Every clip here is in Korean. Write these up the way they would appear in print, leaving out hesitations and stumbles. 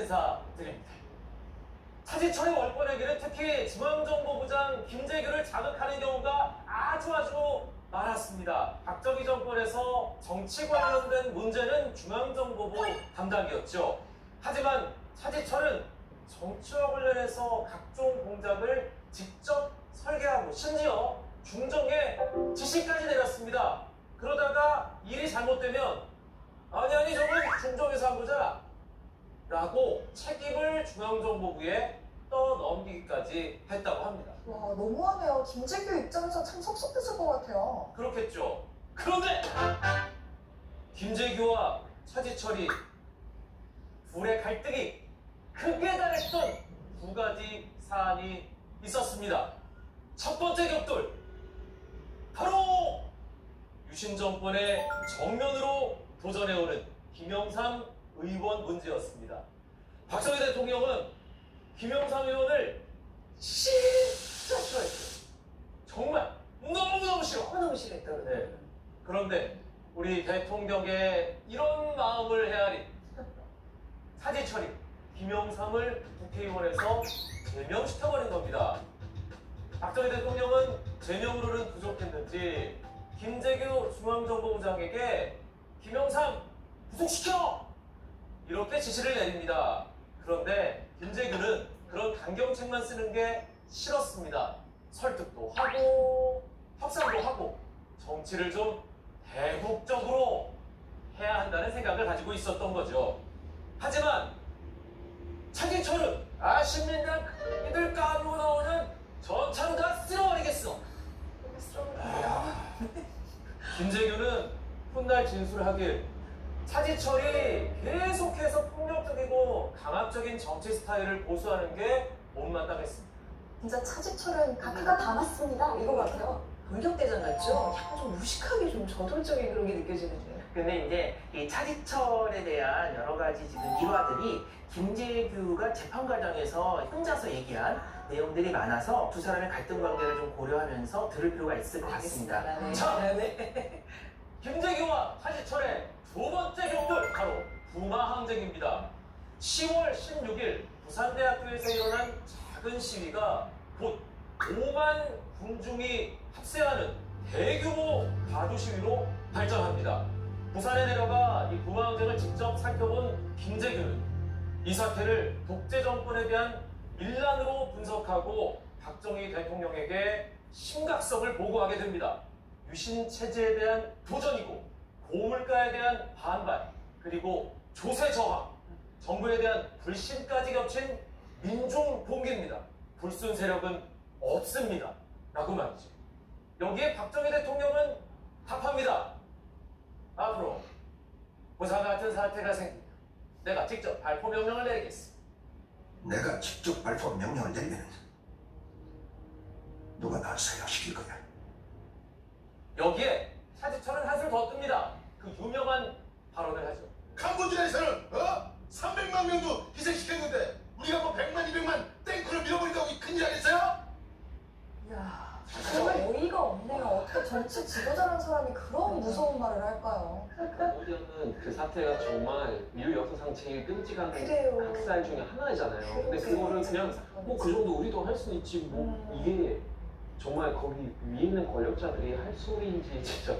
인사드립니다. 차지철의 월권에게는 특히 중앙정보부장 김재규를 자극하는 경우가 아주 많았습니다. 박정희 정권에서 정치 관련된 문제는 중앙정보부 담당이었죠. 하지만 차지철은 정치와 관련해서 각종 공작을 직접 설계하고 심지어 중정에 지시까지 내렸습니다. 그러다가 일이 잘못되면 아니 저건 중정에서 한 거잖아 라고 책임을 중앙정보부에 떠넘기기까지 했다고 합니다. 와, 너무하네요. 김재규 입장에서 참 섭섭했을 것 같아요. 그렇겠죠. 그런데 김재규와 차지철이 불의 갈등이 크게 달했던 두 가지 사안이 있었습니다. 첫 번째 격돌, 바로 유신 정권의 정면으로 도전해오는 김영삼 의원 문제였습니다. 박정희 대통령은 김영삼 의원을 진짜 싫어했어요. 정말 너무너무 싫어했다고. 네. 그런데 우리 대통령의 이런 마음을 헤아린 차지철이 김영삼을 국회의원에서 제명시켜버린 겁니다. 박정희 대통령은 제명으로는 부족했는지 김재규 중앙정보부장에게 김영삼 구속시켜! 이렇게 지시를 내립니다. 그런데 김재규는 그런 강경책만 쓰는 게 싫었습니다. 설득도 하고 협상도 하고 정치를 좀 대국적으로 해야 한다는 생각을 가지고 있었던 거죠. 하지만 차기철은 신민당 이들 까불고 나오는 전차로 다 쓸어버리겠어. 김재규는 훗날 진술하길 차지철이 계속해서 폭력적이고 강압적인 정치 스타일을 보수하는 게 못마땅했습니다. 진짜 차지철은 각하가 다 맞습니다. 이거 같아요. 돌격대장 같죠? 약간 좀 무식하게 좀 저돌적인 그런 게 느껴지는데. 근데 이제 이 차지철에 대한 여러 가지 지금 일화들이 김재규가 재판 과정에서 혼자서 얘기한 내용들이 많아서 두 사람의 갈등 관계를 좀 고려하면서 들을 필요가 있을 것 같습니다. 네. 자, 김재규와 차지철의 두 번째 격돌, 바로 부마항쟁입니다. 10월 16일 부산대학교에서 일어난 작은 시위가 곧 5만 군중이 합세하는 대규모 가두 시위로 발전합니다. 부산에 내려가 이 부마항쟁을 직접 살펴본 김재규는 이 사태를 독재 정권에 대한 밀란으로 분석하고 박정희 대통령에게 심각성을 보고하게 됩니다. 유신 체제에 대한 도전이고 고물가에 대한 반발, 그리고 조세 저하, 정부에 대한 불신까지 겹친 민중 봉기입니다. 불순 세력은 없습니다. 라고 말이죠. 여기에 박정희 대통령은 답합니다. 앞으로 부산 같은 사태가 생기면 내가 직접 발포 명령을 내리겠어. 내가 직접 발포 명령을 내리면 누가 날 사형시킬 거야? 여기에 차지철은 한술 더 뜹니다. 그 유명한 발언을 하죠. 캄보디아에서는 300만 명도 희생시켰는데 우리가 뭐 100만, 200만 탱크를 밀어버린다고 큰일 아니겠어요? 이야, 정말 어이가 없네요. 어떻게 정치 지도자라는 사람이 그런 무서운 말을 할까요? 캄보디아는 그 사태가 정말 인류 역사상 제일 끔찍한 그래요. 학살 중에 하나잖아요. 근데 그거를 그냥 그 정도 우리도 할 수 있지 이게 정말 거기 위에 있는 권력자들이 할 소리인지 진짜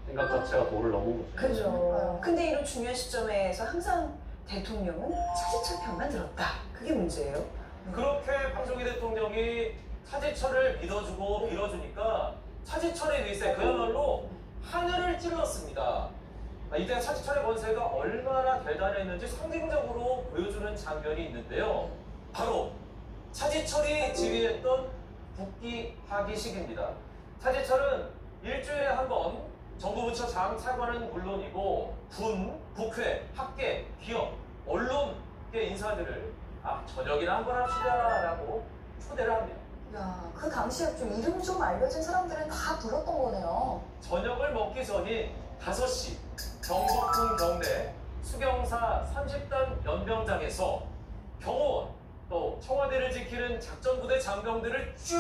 생각 자체가 도를 넘은 거죠. 그죠. 근데 이런 중요한 시점에서 항상 대통령은 차지철 편만 들었다. 그게 문제예요. 그렇게 박정희 대통령이 차지철을 믿어주고 밀어주니까 차지철의 위세 그야말로 하늘을 찔렀습니다. 이때 차지철의 권세가 얼마나 대단했는지 상징적으로 보여주는 장면이 있는데요. 바로 차지철이 지휘했던 국기 하기식입니다. 차지철은 일주일에 한 번 정부 부처 장차관은 물론이고 군, 국회, 학계, 기업, 언론계 인사들을 저녁이나 한 번 합시다라고 초대를 합니다. 야, 그 당시에 좀 이름 좀 알려진 사람들은 다 불렀던 거네요. 저녁을 먹기 전인 5시 경복궁 경내 수경사 30단 연병장에서 경호원 또 청와대를 지키는 작전부대 장병들을 쭉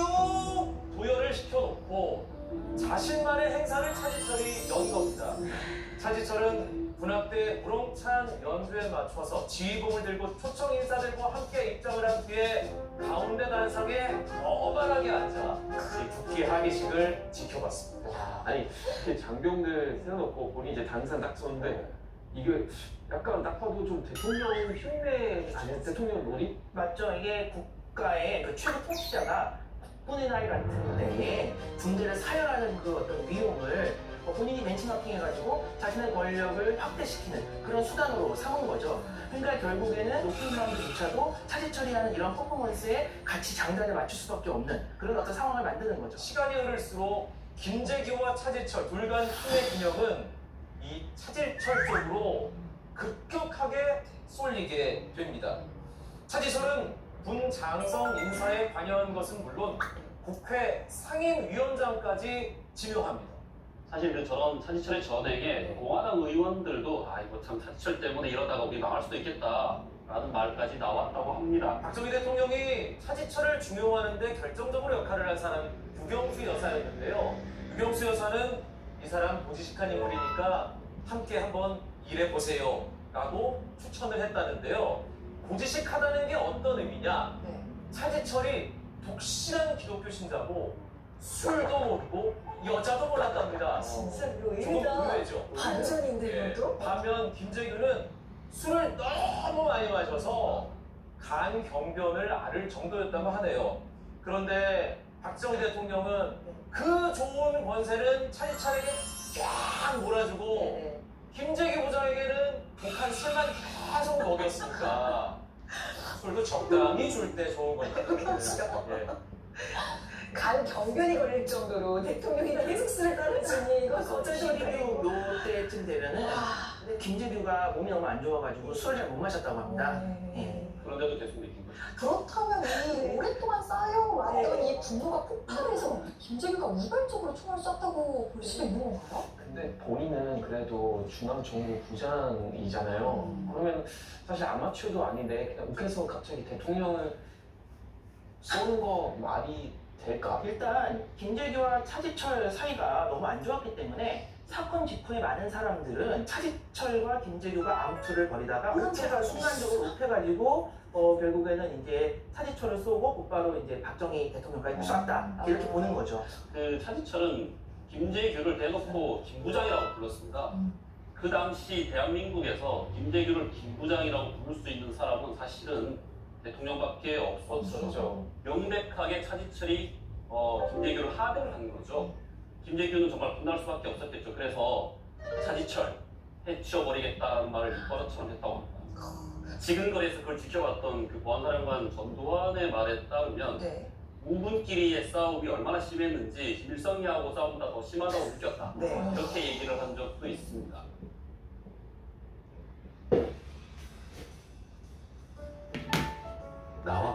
도열을 시켜놓고 자신만의 행사를 차지철이 연 겁니다. 차지철은 군악대 우렁찬 연주에 맞춰서 지휘봉을 들고 초청 인사들 차들과 함께 입장을 한 뒤에 가운데 단상에 거만하게 앉아 이 국기 하기식을 지켜봤습니다. 아니 이렇게 장병들 세워놓고 본인이 이제 단상 딱 섰는데 이게 약간 딱 봐도 좀 대통령 흉내 아니야? 대통령 놀이? 맞죠? 이게 국가의 그 최고 통치자가 국군의 날 같은 때에 군대를 사열하는 그 어떤 위용을 본인이 벤치마킹해가지고 자신의 권력을 확대시키는 그런 수단으로 삼은 거죠. 그러니까 결국에는 높은 사람들조차도 차지철이라는 이런 퍼포먼스에 같이 장단을 맞출 수밖에 없는 그런 어떤 상황을 만드는 거죠. 시간이 흐를수록 김재규와 차지철 둘 간 힘의 균형은 이 차지철 쪽으로 급격하게 쏠리게 됩니다. 차지철은 군 장성 인사에 관여한 것은 물론 국회 상임위원장까지 지명합니다. 사실 그 저런 차지철의 전행에 공화당 의원들도 아 이거 참 차지철 때문에 이러다가 우리 망할 수도 있겠다라는 말까지 나왔다고 합니다. 박정희 대통령이 차지철을 중용하는데 결정적으로 역할을 한 사람이 유경수 여사였는데요. 유경수 여사는 이 사람 보지식한 인물이니까 함께 한번 일해보세요 라고 추천을 했다는데요. 보지식하다는 게 어떤 의미냐? 네. 차지철이 독실한 기독교 신자고 술도 모르고 여자도 몰랐답니다. 진짜 조금 의외다. 의외죠. 반전인데 예, 이것도? 반면 김재규는 술을 너무 많이 마셔서 간 경변을 앓을 정도였다고 하네요. 그런데 박정희 대통령은 그 좋은 권세는 차지철에게 쫙 몰아주고 네. 김재규 부장에게는 독한 술만 계속 먹였으니까 술도 적당히 줄 때 좋은 거니까. 예. 간 경변이 걸릴 정도로 대통령이 계속 술을 따르시니 이거 어쩔 수 없다. 12교 요 때쯤 되면은 김재규가 몸이 너무 안 좋아가지고 술을 잘 못 마셨다고 합니다. 예. 그런데도 계속 느낀 거죠. 그렇다면 이 오랫동안 쌓여왔던 네. 이 분노가 폭발해서 김재규가 우발적으로 총을 쐈다고 볼 수도 있는 건가요? 근데 본인은 그래도 중앙정부 부장이잖아요. 그러면 사실 아마추어도 아닌데 그냥 욱해서 갑자기 대통령을 쏘는 거 말이 될까? 일단 김재규와 차지철 사이가 너무 안 좋았기 때문에 사건 직후에 많은 사람들은 차지철과 김재규가 암투를 벌이다가 우패가 순간적으로 우패가지고 결국에는 이제 차지철을 쏘고 곧바로 이제 박정희 대통령까지 쐈다 이렇게 보는 거죠. 그 차지철은 김재규를 대놓고 김부장이라고 불렀습니다. 그 당시 대한민국에서 김재규를 김부장이라고 부를 수 있는 사람은 사실은 대통령밖에 없었죠. 명백하게 차지철이 김재규를 하대를 한 거죠. 김재규는 정말 분할 수밖에 없었겠죠. 그래서 차지철 해치워버리겠다는 말을 입버릇처럼 했다고 합니다. 지금거리에서 그걸 지켜봤던 그 보안사령관 전두환의 말에 따르면 네. 우분끼리의 싸움이 얼마나 심했는지 일성이하고 싸움보다 더 심하다고 느꼈다. 네. 이렇게 얘기를 한 적도 있습니다. 나와